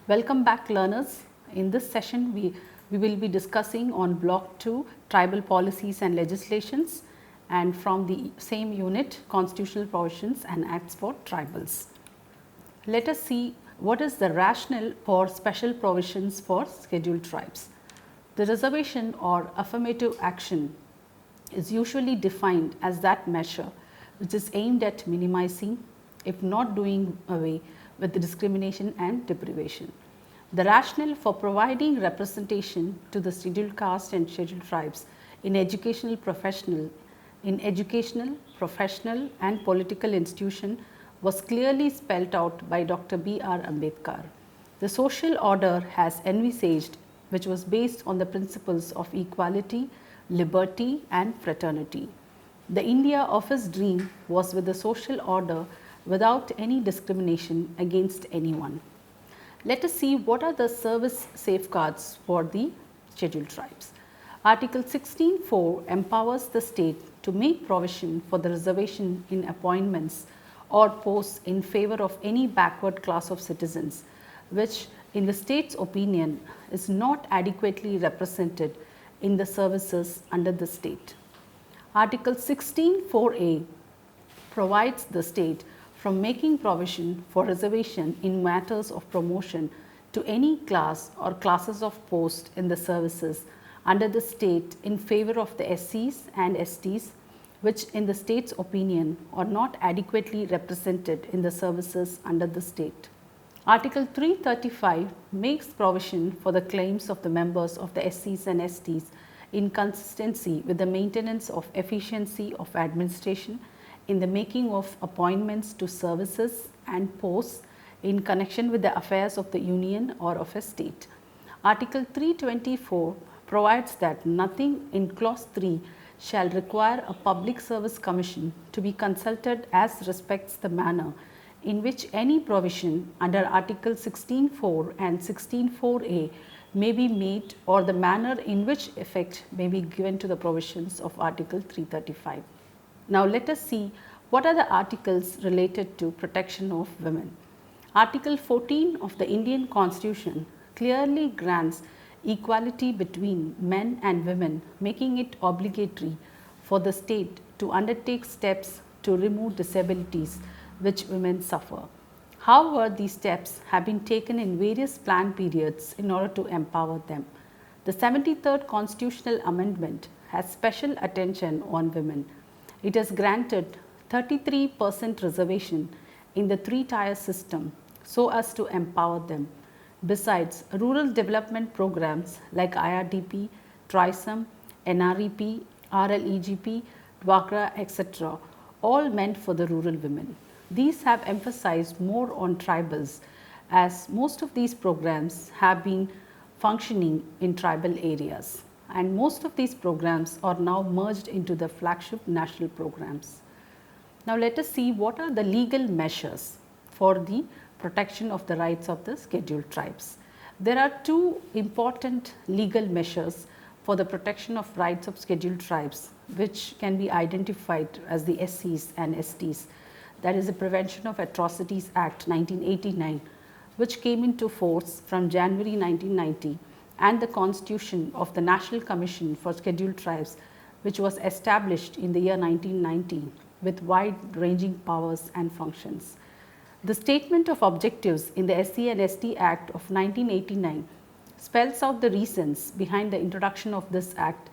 Welcome back, learners. In this session, we will be discussing on Block 2 Tribal Policies and Legislations, and from the same unit, Constitutional Provisions and Acts for Tribals. Let us see what is the rationale for special provisions for scheduled tribes. The reservation or affirmative action is usually defined as that measure which is aimed at minimizing, if not doing away, with the discrimination and deprivation. The rationale for providing representation to the scheduled caste and scheduled tribes in educational, professional, and political institution was clearly spelt out by Dr. B.R. Ambedkar. The social order has envisaged, which was based on the principles of equality, liberty and fraternity. The India of his dream was with a social order without any discrimination against anyone. Let us see what are the service safeguards for the scheduled tribes. Article 16(4) empowers the state to make provision for the reservation in appointments or posts in favor of any backward class of citizens, which in the state's opinion is not adequately represented in the services under the state. Article 16(4)(a) provides the state from making provision for reservation in matters of promotion to any class or classes of post in the services under the state in favor of the SCs and STs, which in the state's opinion are not adequately represented in the services under the state. Article 335 makes provision for the claims of the members of the SCs and STs in consistency with the maintenance of efficiency of administration in the making of appointments to services and posts in connection with the affairs of the union or of a state. Article 324 provides that nothing in clause 3 shall require a public service commission to be consulted as respects the manner in which any provision under Article 16(4) and 16(4)(a) may be made or the manner in which effect may be given to the provisions of Article 335. Now let us see what are the articles related to protection of women. Article 14 of the Indian Constitution clearly grants equality between men and women, making it obligatory for the state to undertake steps to remove disabilities which women suffer. However, these steps have been taken in various planned periods in order to empower them. The 73rd Constitutional Amendment has special attention on women. It has granted 33% reservation in the three-tier system so as to empower them. Besides, rural development programs like IRDP, TRISOM, NREP, RLEGP, DWACRA, etc., all meant for the rural women. These have emphasized more on tribals, as most of these programs have been functioning in tribal areas, and most of these programs are now merged into the flagship national programs. Now let us see what are the legal measures for the protection of the rights of the scheduled tribes. There are two important legal measures for the protection of rights of scheduled tribes, which can be identified as the SCs and STs. That is the Prevention of Atrocities Act 1989, which came into force from January 1990, and the Constitution of the National Commission for Scheduled Tribes, which was established in the year 1990 with wide-ranging powers and functions. The Statement of Objectives in the SC and ST Act of 1989 spells out the reasons behind the introduction of this act.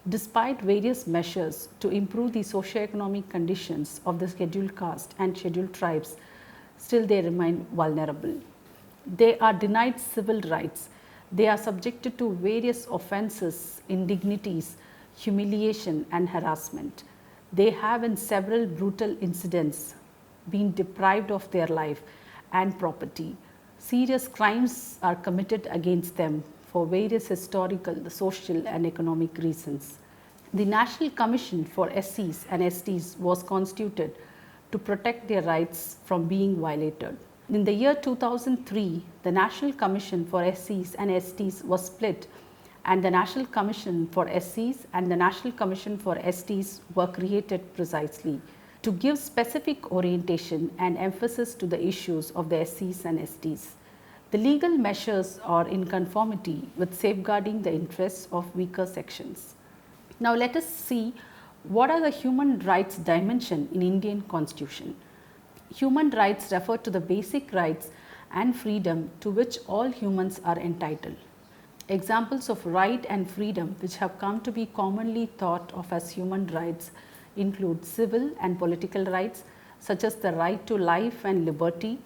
Despite various measures to improve the socio-economic conditions of the scheduled caste and scheduled tribes, still they remain vulnerable. They are denied civil rights. They are subjected to various offences, indignities, humiliation and harassment. They have in several brutal incidents been deprived of their life and property. Serious crimes are committed against them for various historical, social and economic reasons. The National Commission for SCs and STs was constituted to protect their rights from being violated. In the year 2003, the National Commission for SCs and STs was split, and the National Commission for SCs and the National Commission for STs were created precisely to give specific orientation and emphasis to the issues of the SCs and STs. The legal measures are in conformity with safeguarding the interests of weaker sections. Now let us see what are the human rights dimension in Indian Constitution. Human rights refer to the basic rights and freedom to which all humans are entitled. Examples of right and freedom which have come to be commonly thought of as human rights include civil and political rights such as the right to life and liberty,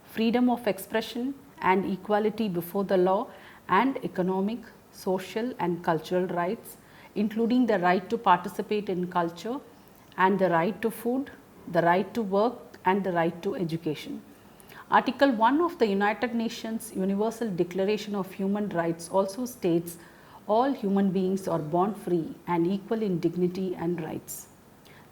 freedom of expression and equality before the law, and economic, social and cultural rights including the right to participate in culture and the right to food, the right to work and the right to education. Article 1 of the United Nations Universal Declaration of Human Rights also states all human beings are born free and equal in dignity and rights.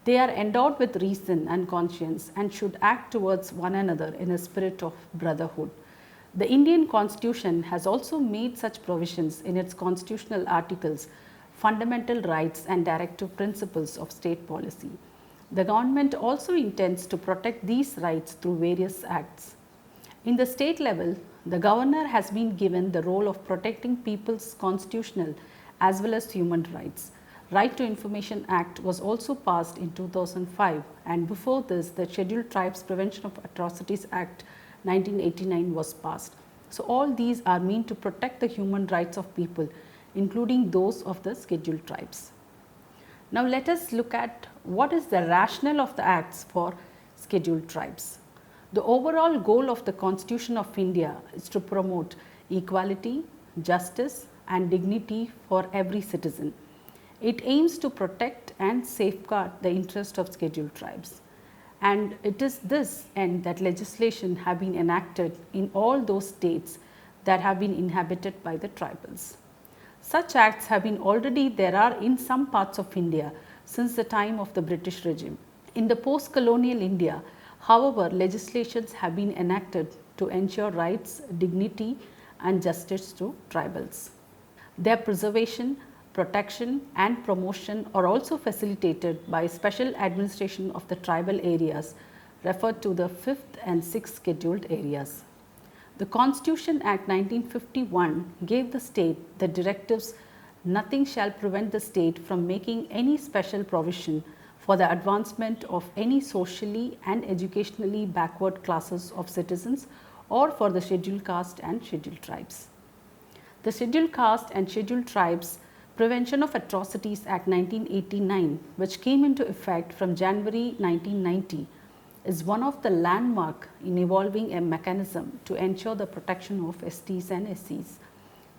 They are endowed with reason and conscience and should act towards one another in a spirit of brotherhood. The Indian Constitution has also made such provisions in its constitutional articles, fundamental rights and directive principles of state policy. The government also intends to protect these rights through various acts. In the state level, the governor has been given the role of protecting people's constitutional as well as human rights. Right to Information Act was also passed in 2005, and before this the Scheduled Tribes Prevention of Atrocities Act 1989 was passed. So all these are meant to protect the human rights of people, including those of the scheduled tribes. Now let us look at what is the rationale of the acts for scheduled tribes. The overall goal of the Constitution of India is to promote equality, justice and dignity for every citizen. It aims to protect and safeguard the interest of scheduled tribes. And it is this end that legislation have been enacted in all those states that have been inhabited by the tribals. Such acts have been already there are in some parts of India since the time of the British regime. In the post-colonial India, however, legislations have been enacted to ensure rights, dignity and justice to tribals. Their preservation, protection and promotion are also facilitated by special administration of the tribal areas referred to the 5th and 6th scheduled areas. The Constitution Act 1951 gave the state the directives nothing shall prevent the state from making any special provision for the advancement of any socially and educationally backward classes of citizens or for the scheduled caste and scheduled tribes. The Scheduled Caste and Scheduled Tribes Prevention of Atrocities Act 1989, which came into effect from January 1990, is one of the landmark in evolving a mechanism to ensure the protection of STs and SCs.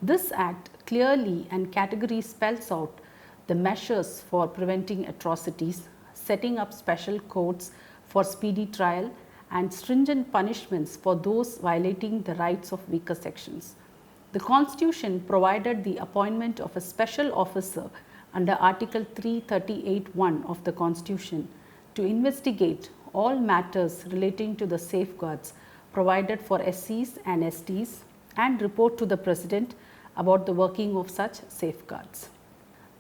This act clearly and categorically spells out the measures for preventing atrocities, setting up special courts for speedy trial and stringent punishments for those violating the rights of weaker sections. The Constitution provided the appointment of a special officer under Article 338(1) of the Constitution to investigate all matters relating to the safeguards provided for SCs and STs and report to the President about the working of such safeguards.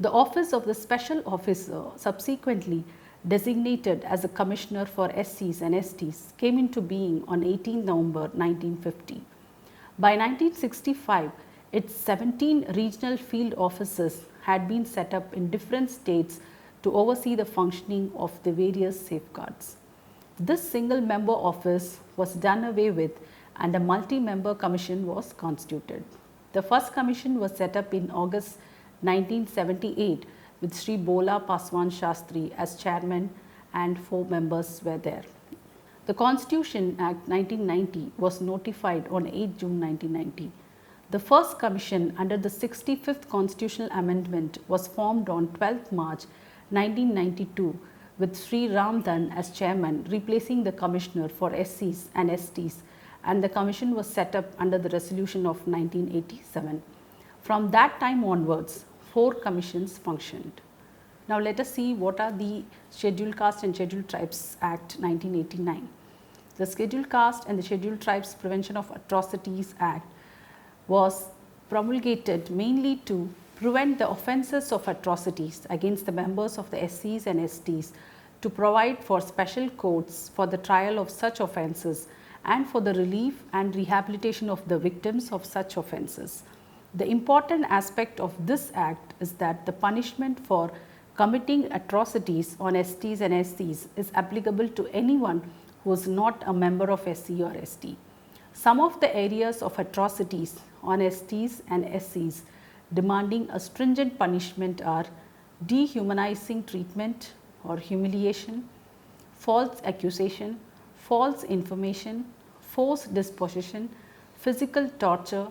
The office of the special officer, subsequently designated as a commissioner for SCs and STs, came into being on 18 November 1950. By 1965, its 17 regional field offices had been set up in different states to oversee the functioning of the various safeguards. This single member office was done away with and a multi-member commission was constituted. The first commission was set up in August 1978 with Sri Bola Paswan Shastri as chairman and 4 members were there. The Constitution Act 1990 was notified on 8 June 1990. The first commission under the 65th Constitutional Amendment was formed on 12 March 1992 with Sri Ramdan as chairman, replacing the commissioner for SCs and STs, and the commission was set up under the resolution of 1987. From that time onwards, 4 commissions functioned. Now let us see what are the Scheduled Caste and Scheduled Tribes Act 1989. The Scheduled Caste and the Scheduled Tribes Prevention of Atrocities Act was promulgated mainly to prevent the offences of atrocities against the members of the SCs and STs, to provide for special courts for the trial of such offences and for the relief and rehabilitation of the victims of such offences. The important aspect of this act is that the punishment for committing atrocities on STs and SCs is applicable to anyone who is not a member of SC or ST. Some of the areas of atrocities on STs and SCs demanding a stringent punishment are dehumanizing treatment or humiliation, false accusation, false information, forced dispossession, physical torture,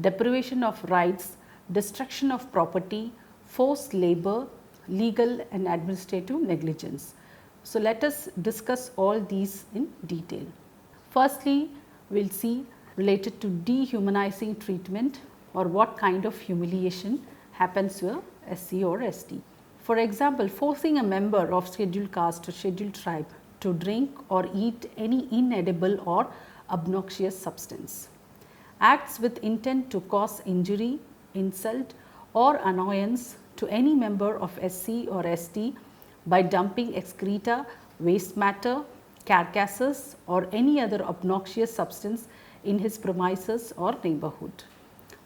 deprivation of rights, destruction of property, forced labor, legal and administrative negligence. So, let us discuss all these in detail. Firstly, we will see related to dehumanizing treatment or what kind of humiliation happens to a SC or ST. For example, forcing a member of scheduled caste or scheduled tribe to drink or eat any inedible or obnoxious substance. Acts with intent to cause injury, insult or annoyance to any member of SC or ST by dumping excreta, waste matter, carcasses or any other obnoxious substance in his premises or neighborhood.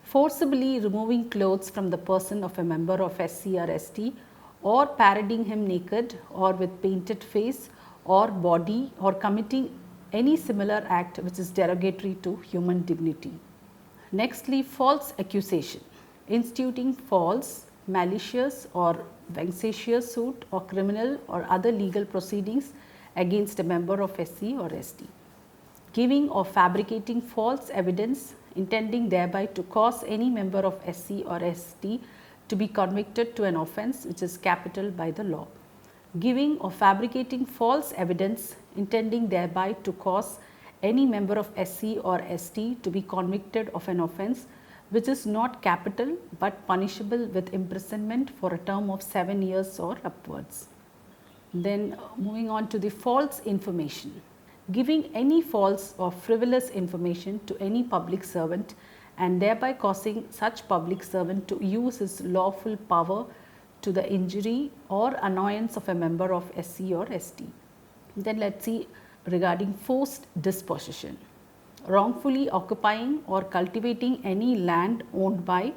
Forcibly removing clothes from the person of a member of SC or ST or parading him naked or with painted face or body or committing any similar act which is derogatory to human dignity. Nextly, false accusation, instituting false, malicious or vexatious suit or criminal or other legal proceedings against a member of SC or ST. Giving or fabricating false evidence intending thereby to cause any member of SC or ST to be convicted to an offence which is capital by the law. Giving or fabricating false evidence intending thereby to cause any member of SC or ST to be convicted of an offence which is not capital but punishable with imprisonment for a term of 7 years or upwards. Then moving on to the false information, giving any false or frivolous information to any public servant and thereby causing such public servant to use his lawful power to the injury or annoyance of a member of SC or ST. Then let us see regarding forced dispossession, wrongfully occupying or cultivating any land owned by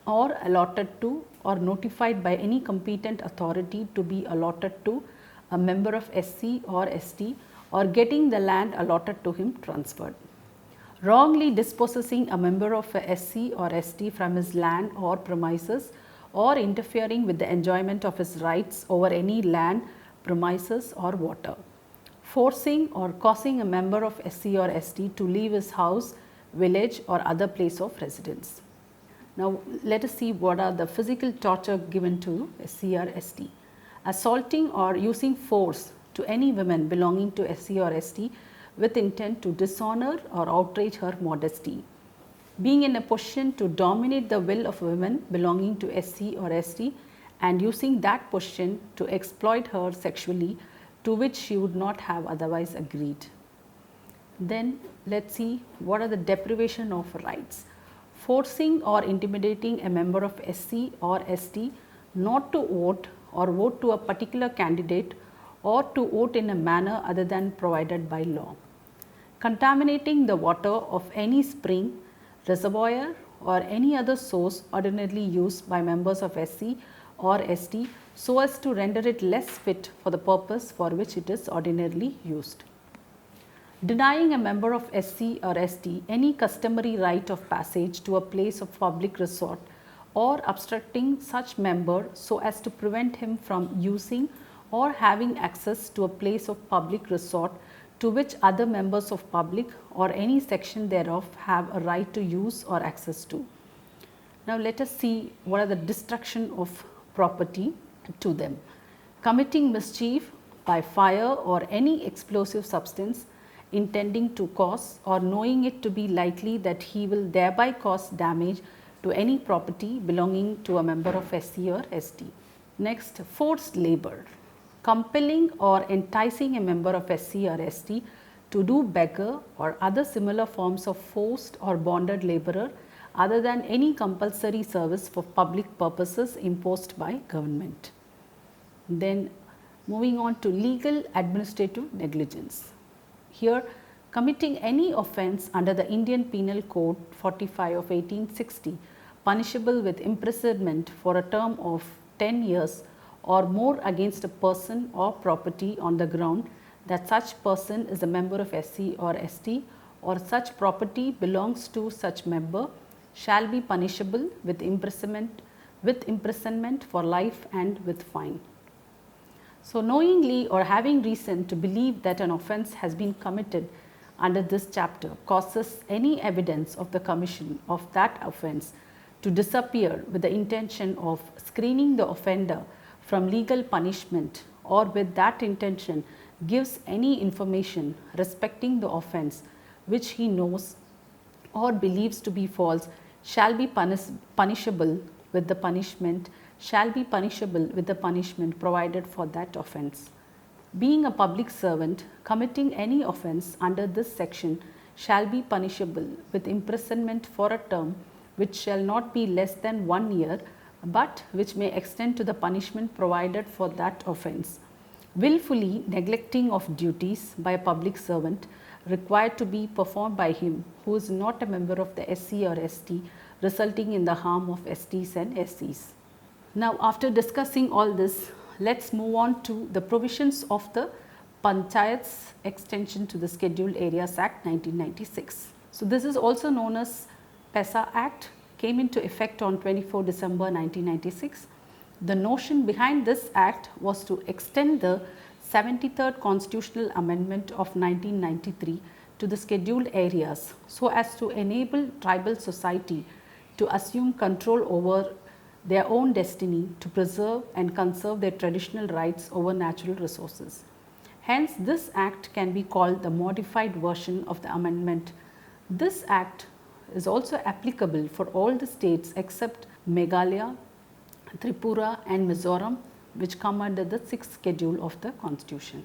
or allotted to or notified by any competent authority to be allotted to a member of SC or ST or getting the land allotted to him transferred. Wrongly dispossessing a member of a SC or ST from his land or premises or interfering with the enjoyment of his rights over any land, premises or water. Forcing or causing a member of SC or ST to leave his house, village or other place of residence. Now, let us see what are the physical torture given to SC or ST. Assaulting or using force to any woman belonging to SC or ST with intent to dishonor or outrage her modesty. Being in a position to dominate the will of women belonging to SC or ST and using that position to exploit her sexually to which she would not have otherwise agreed. Then let us see what are the deprivation of rights. Forcing or intimidating a member of SC or ST not to vote or vote to a particular candidate or to vote in a manner other than provided by law. Contaminating the water of any spring, reservoir or any other source ordinarily used by members of SC or ST so as to render it less fit for the purpose for which it is ordinarily used. Denying a member of SC or ST any customary right of passage to a place of public resort or obstructing such member so as to prevent him from using or having access to a place of public resort to which other members of public or any section thereof have a right to use or access to. Now, let us see what are the destruction of property to them. Committing mischief by fire or any explosive substance intending to cause or knowing it to be likely that he will thereby cause damage to any property belonging to a member of SC or ST. Next, forced labor, compelling or enticing a member of SC or ST to do beggar or other similar forms of forced or bonded laborer other than any compulsory service for public purposes imposed by government. Then moving on to legal administrative negligence. Here Committing any offence under the Indian Penal Code 45 of 1860, punishable with imprisonment for a term of 10 years or more against a person or property on the ground that such person is a member of SC or ST or such property belongs to such member, shall be punishable with imprisonment for life and with fine. So, knowingly or having reason to believe that an offence has been committed under this chapter causes any evidence of the commission of that offence to disappear with the intention of screening the offender from legal punishment, or with that intention gives any information respecting the offence which he knows or believes to be false, shall be punishable with the punishment provided for that offence. Being a public servant, committing any offence under this section shall be punishable with imprisonment for a term which shall not be less than 1 year, but which may extend to the punishment provided for that offence. Wilfully neglecting of duties by a public servant required to be performed by him who is not a member of the SC or ST, resulting in the harm of STs and SCs. Now, after discussing all this, let's move on to the provisions of the Panchayats extension to the Scheduled Areas Act 1996. So, this is also known as PESA Act, came into effect on 24 December 1996. The notion behind this act was to extend the 73rd Constitutional Amendment of 1993 to the scheduled areas so as to enable tribal society to assume control over their own destiny, to preserve and conserve their traditional rights over natural resources. Hence, this act can be called the modified version of the amendment. This act is also applicable for all the states except Meghalaya, Tripura and Mizoram, which come under the 6th schedule of the Constitution.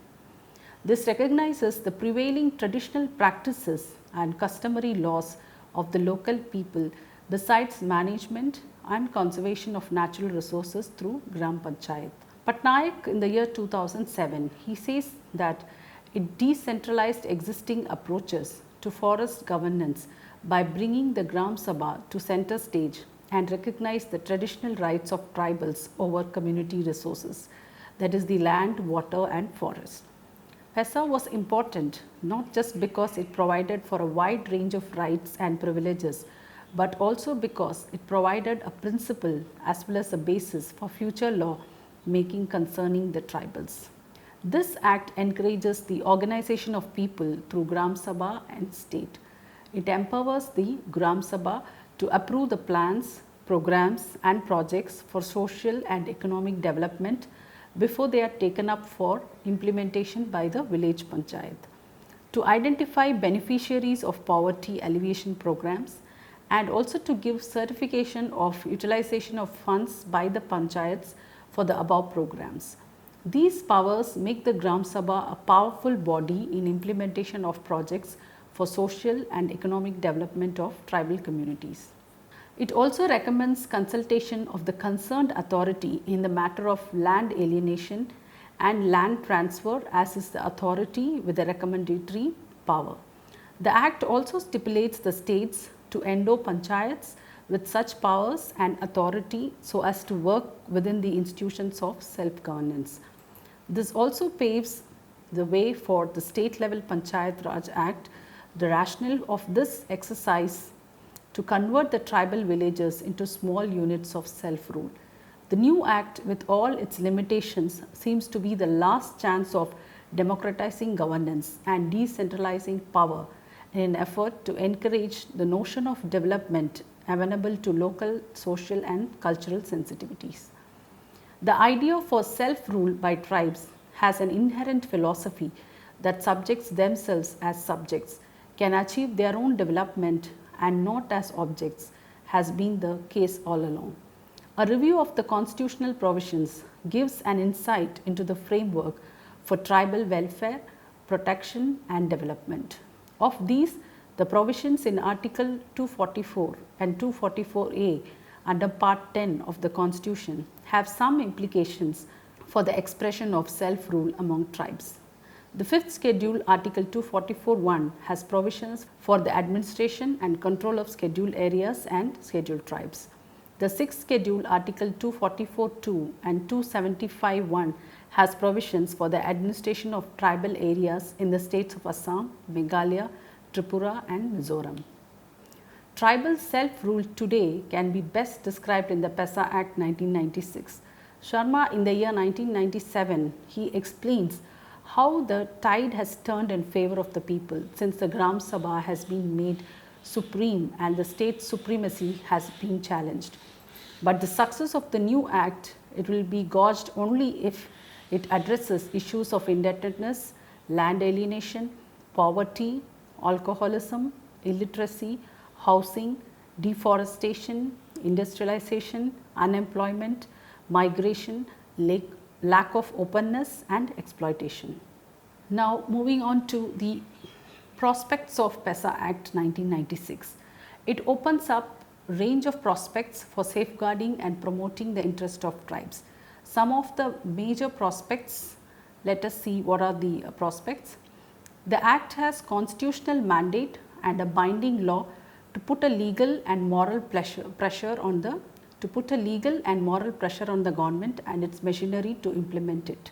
This recognizes the prevailing traditional practices and customary laws of the local people, besides management and conservation of natural resources through Gram Panchayat. Patnaik in the year 2007, he says that it decentralized existing approaches to forest governance by bringing the Gram Sabha to center stage and recognize the traditional rights of tribals over community resources, that is the land, water and forest. PESA was important not just because it provided for a wide range of rights and privileges, but also because it provided a principle as well as a basis for future law making concerning the tribals. This act encourages the organization of people through Gram Sabha and state. It empowers the Gram Sabha to approve the plans, programs and projects for social and economic development before they are taken up for implementation by the village panchayat, to identify beneficiaries of poverty alleviation programs, and also to give certification of utilization of funds by the panchayats for the above programs. These powers make the Gram Sabha a powerful body in implementation of projects for social and economic development of tribal communities. It also recommends consultation of the concerned authority in the matter of land alienation and land transfer, as is the authority with the recommendatory power. The Act also stipulates the states to endow panchayats with such powers and authority so as to work within the institutions of self-governance. This also paves the way for the state level Panchayat Raj Act. The rationale of this exercise to convert the tribal villages into small units of self-rule. The new act, with all its limitations, seems to be the last chance of democratizing governance and decentralizing power in an effort to encourage the notion of development amenable to local social and cultural sensitivities. The idea for self-rule by tribes has an inherent philosophy that subjects themselves as subjects can achieve their own development and not as objects has been the case all along. A review of the constitutional provisions gives an insight into the framework for tribal welfare, protection and development. Of these, the provisions in Article 244 and 244A under Part 10 of the Constitution have some implications for the expression of self-rule among tribes. The fifth schedule, Article 244(1), has provisions for the administration and control of scheduled areas and scheduled tribes. The sixth schedule, Article 244(2) and 275(1), has provisions for the administration of tribal areas in the states of Assam, Meghalaya, Tripura and Mizoram. Tribal self-rule today can be best described in the PESA Act 1996. Sharma, in the year 1997, he explains how the tide has turned in favor of the people since the Gram Sabha has been made supreme and the state supremacy has been challenged. But the success of the new act, it will be gauged only if it addresses issues of indebtedness, land alienation, poverty, alcoholism, illiteracy, housing, deforestation, industrialization, unemployment, migration, lack of openness and exploitation. Now moving on to the prospects of PESA Act 1996. It opens up range of prospects for safeguarding and promoting the interest of tribes. Some of the major prospects, let us see what are the prospects. The Act has constitutional mandate and a binding law to put a legal and moral pressure on the government and its machinery to implement it.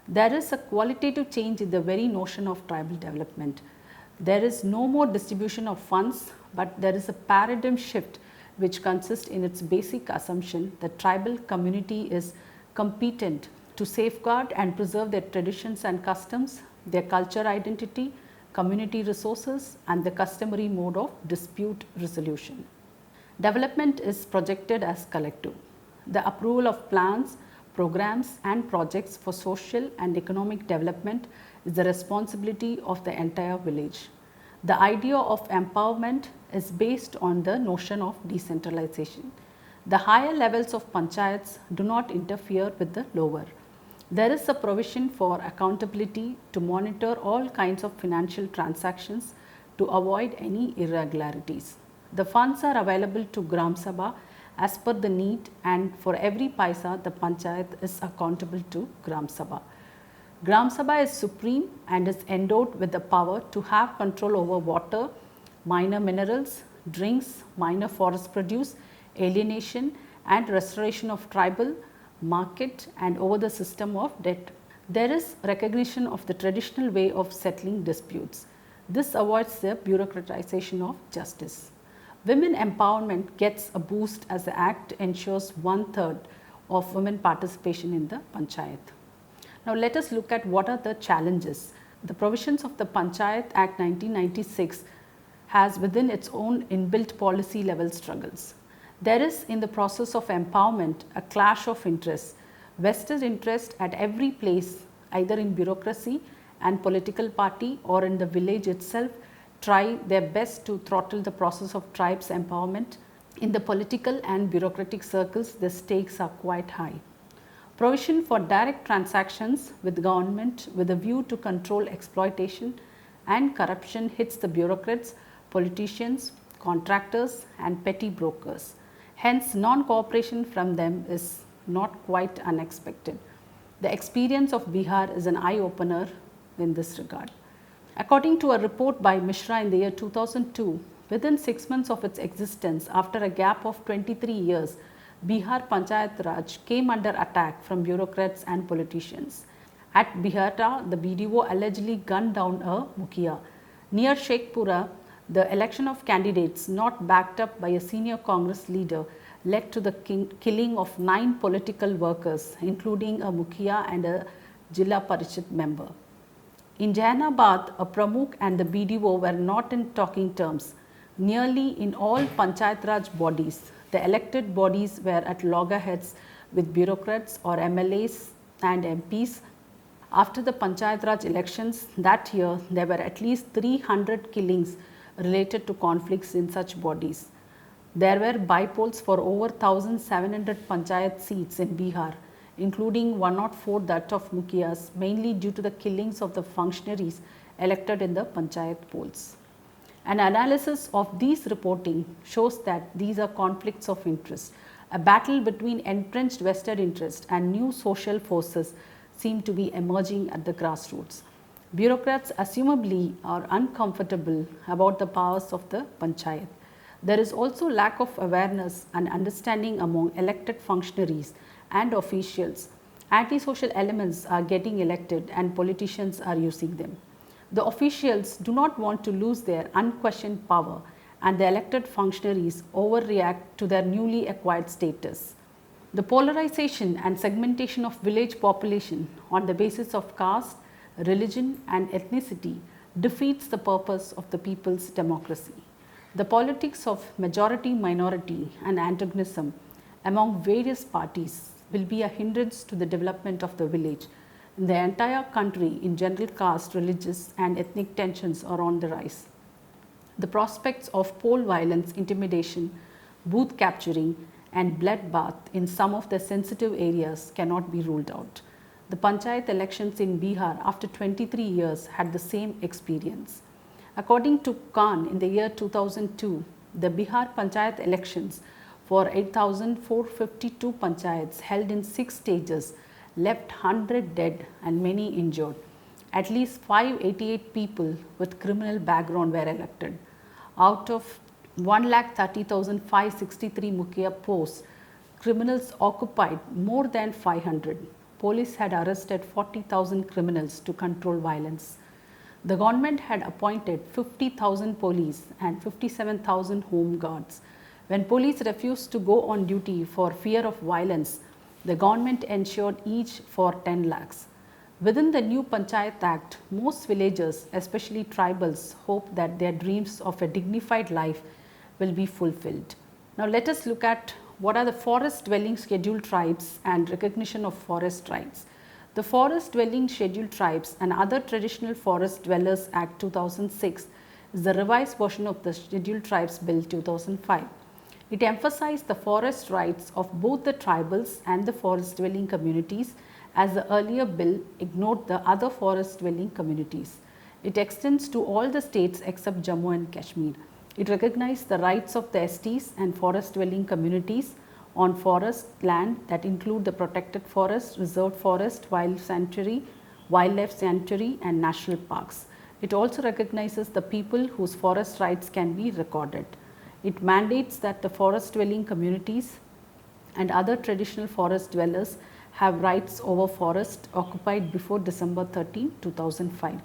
There is a qualitative change in the very notion of tribal development. There is no more distribution of funds, but there is a paradigm shift which consists in its basic assumption that tribal community is competent to safeguard and preserve their traditions and customs, their culture identity, community resources and the customary mode of dispute resolution. Development is projected as collective. The approval of plans, programs and projects for social and economic development is the responsibility of the entire village. The idea of empowerment is based on the notion of decentralization. The higher levels of panchayats do not interfere with the lower. There is a provision for accountability to monitor all kinds of financial transactions to avoid any irregularities. The funds are available to Gram Sabha as per the need, and for every paisa the panchayat is accountable to Gram Sabha. Gram Sabha is supreme and is endowed with the power to have control over water, minor minerals, drinks, minor forest produce, alienation and restoration of tribal market and over the system of debt. There is recognition of the traditional way of settling disputes. This avoids the bureaucratization of justice. Women empowerment gets a boost as the Act ensures 1/3 of women participation in the panchayat. Now let us look at what are the challenges. The provisions of the Panchayat Act 1996 has within its own inbuilt policy level struggles. There is in the process of empowerment a clash of interests, vested interest at every place, either in bureaucracy and political party or in the village itself, try their best to throttle the process of tribes empowerment. In the political and bureaucratic circles, the stakes are quite high. Provision for direct transactions with government with a view to control exploitation and corruption hits the bureaucrats, politicians, contractors and petty brokers. Hence, non-cooperation from them is not quite unexpected. The experience of Bihar is an eye-opener in this regard. According to a report by Mishra in the year 2002, within 6 months of its existence, after a gap of 23 years, Bihar Panchayat Raj came under attack from bureaucrats and politicians. At Bihata, the BDO allegedly gunned down a Mukhiya. Near Shekhpura, the election of candidates not backed up by a senior Congress leader led to the killing of 9 political workers, including a Mukhiya and a Jilla Parishad member. In Jahanabad, a Pramukh and the BDO were not in talking terms. Nearly in all Panchayat Raj bodies, the elected bodies were at loggerheads with bureaucrats or MLAs and MPs. After the Panchayat Raj elections that year, there were at least 300 killings related to conflicts in such bodies. There were bypolls for over 1,700 Panchayat seats in Bihar, including 104 that of Mukhiyas, mainly due to the killings of the functionaries elected in the Panchayat polls. An analysis of these reporting shows that these are conflicts of interest. A battle between entrenched vested interest and new social forces seem to be emerging at the grassroots. Bureaucrats assumably are uncomfortable about the powers of the panchayat. There is also lack of awareness and understanding among elected functionaries and officials. Antisocial elements are getting elected and politicians are using them. The officials do not want to lose their unquestioned power, and the elected functionaries overreact to their newly acquired status. The polarization and segmentation of village population on the basis of caste, religion and ethnicity defeats the purpose of the people's democracy. The politics of majority minority and antagonism among various parties will be a hindrance to the development of the village. In the entire country, in general, caste, religious and ethnic tensions are on the rise. The prospects of poll violence, intimidation, booth capturing and bloodbath in some of the sensitive areas cannot be ruled out. The panchayat elections in Bihar after 23 years had the same experience. According to Khan, in the year 2002, the Bihar panchayat elections for 8,452 panchayats held in 6 stages left 100 dead and many injured. At least 588 people with criminal background were elected. Out of 1,30,563 Mukhya posts, criminals occupied more than 500. Police had arrested 40,000 criminals to control violence. The government had appointed 50,000 police and 57,000 home guards. When police refused to go on duty for fear of violence, the government ensured each for 10 lakhs. Within the new Panchayat Act, most villagers, especially tribals, hope that their dreams of a dignified life will be fulfilled. Now let us look at what are the forest dwelling scheduled tribes and recognition of forest rights. The Forest Dwelling Scheduled Tribes and Other Traditional Forest Dwellers Act 2006 is the revised version of the Scheduled Tribes Bill 2005. It emphasized the forest rights of both the tribals and the forest dwelling communities, as the earlier bill ignored the other forest dwelling communities. It extends to all the states except Jammu and Kashmir. It recognized the rights of the STs and forest dwelling communities on forest land that include the protected forest, reserved forest, wildlife sanctuary and national parks. It also recognizes the people whose forest rights can be recorded. It mandates that the forest dwelling communities and other traditional forest dwellers have rights over forest occupied before December 13, 2005.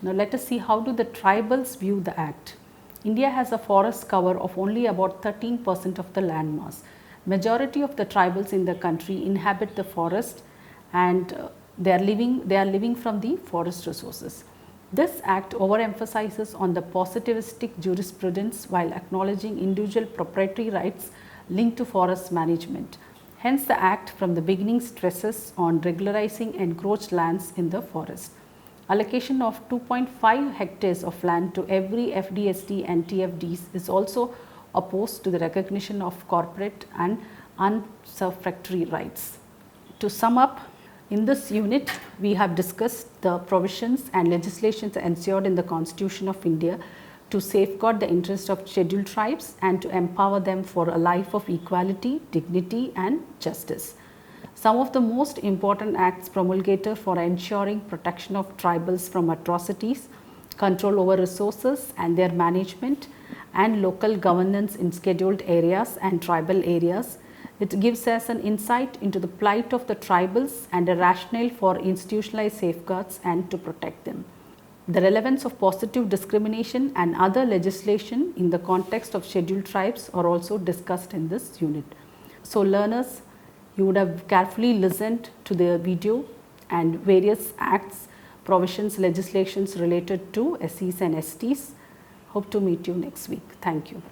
Now let us see how do the tribals view the act. India has a forest cover of only about 13% of the land mass. Majority of the tribals in the country inhabit the forest and they are living from the forest resources. This act overemphasizes on the positivistic jurisprudence while acknowledging individual proprietary rights linked to forest management. Hence, the act from the beginning stresses on regularizing encroached lands in the forest. Allocation of 2.5 hectares of land to every FDST and TFDs is also opposed to the recognition of corporate and usurpatory rights. To sum up, in this unit, we have discussed the provisions and legislations ensured in the Constitution of India to safeguard the interests of scheduled tribes and to empower them for a life of equality, dignity and justice. Some of the most important acts promulgated for ensuring protection of tribals from atrocities, control over resources and their management, and local governance in scheduled areas and tribal areas. It gives us an insight into the plight of the tribals and a rationale for institutionalized safeguards and to protect them. The relevance of positive discrimination and other legislation in the context of scheduled tribes are also discussed in this unit. So learners, you would have carefully listened to the video and various acts, provisions, legislations related to SCs and STs. Hope to meet you next week. Thank you.